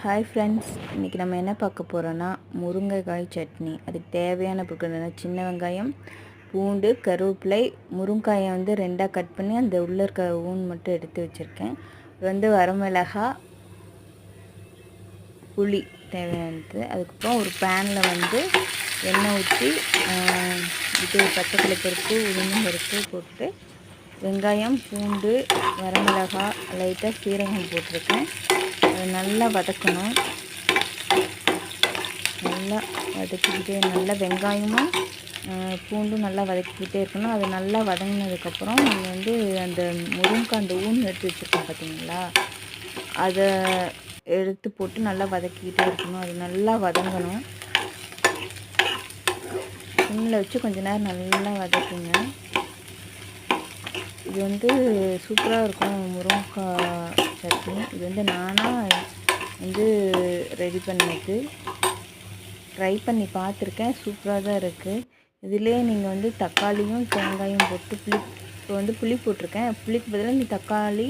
Hi friends, இன்றைக்கி நம்ம என்ன பார்க்க போகிறோன்னா முருங்கைக்காய் சட்னி. அதுக்கு தேவையான பொருட்கள் சின்ன வெங்காயம், பூண்டு, கருவேப்பிலை, முருங்காயை ரெண்டாக கட் பண்ணி அந்த உள்ளே இருக்க ஊன் மட்டும் எடுத்து வச்சுருக்கேன். வரமிளகா, புளி தேவையானது. அதுக்கப்புறம் ஒரு பேனில் எண்ணெய் ஊற்றி பச்சை பருப்பு, உளுந்தும் பருப்பு போட்டு வெங்காயம், பூண்டு, வரமிளகா, லைட்டாக சீரகம் போட்டிருக்கேன். அதை நல்லா வதக்கணும். நல்லா வதக்கிக்கிட்டே நல்லா வெங்காயமும் பூண்டும் நல்லா வதக்கிக்கிட்டே இருக்கணும். அது நல்லா வதங்கினதுக்கப்புறம் நீங்கள் அந்த முருங்கைக்காய் அந்த ஊன் எடுத்து வச்சுருக்கோம் பார்த்தீங்களா, அதை எடுத்து போட்டு நல்லா வதக்கிக்கிட்டே இருக்கணும். அது நல்லா வதங்கணும். சிம்மில் வச்சு கொஞ்ச நேரம் நல்லா வதக்குங்க. இது சூப்பராக இருக்கும் முருங்கைக்காய் சட்னி. இது நானாக ரெடி பண்ணது. ட்ரை பண்ணி பார்த்துருக்கேன். சூப்பராக தான் இருக்குது. இதிலே நீங்கள் தக்காளியும் தேங்காயும் போட்டு புளி போட்டிருக்கேன். புளிக்கு பதிலாக இந்த தக்காளி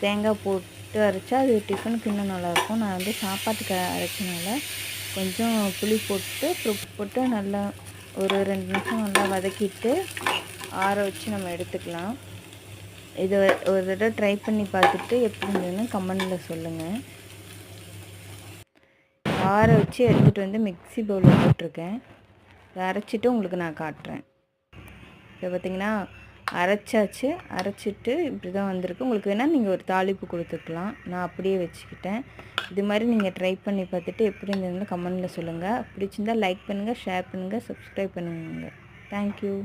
தேங்காய் போட்டு அரைச்சா அது டிஃபனுக்கு இன்னும் நல்லாயிருக்கும். நான் சாப்பாட்டுக்கு அரைச்சனால கொஞ்சம் புளி போட்டு நல்லா ஒரு 2 நிமிஷம் நல்லா வதக்கிட்டு ஆற வச்சு நம்ம எடுத்துக்கலாம். இதை ஒரு தடவை ட்ரை பண்ணி பார்த்துட்டு எப்படி இருந்ததுன்னு கமெண்டில் சொல்லுங்கள். ஆற வச்சு எடுத்துகிட்டு மிக்ஸி பவுலில் போட்டிருக்கேன். இதை அரைச்சிட்டு உங்களுக்கு நான் காட்டுறேன். இதை பார்த்திங்கன்னா அரைச்சாச்சு. அரைச்சிட்டு இப்படி தான் வந்திருக்கு. உங்களுக்கு வேணால் நீங்கள் ஒரு தாளிப்பு கொடுத்துக்கலாம். நான் அப்படியே வச்சுக்கிட்டேன். இது மாதிரி நீங்கள் ட்ரை பண்ணி பார்த்துட்டு எப்படி இருந்ததுன்னு கமெண்டில் சொல்லுங்கள். பிடிச்சிருந்தால் லைக் பண்ணுங்கள், ஷேர் பண்ணுங்கள், சப்ஸ்கிரைப் பண்ணுங்கள். தேங்க்யூ.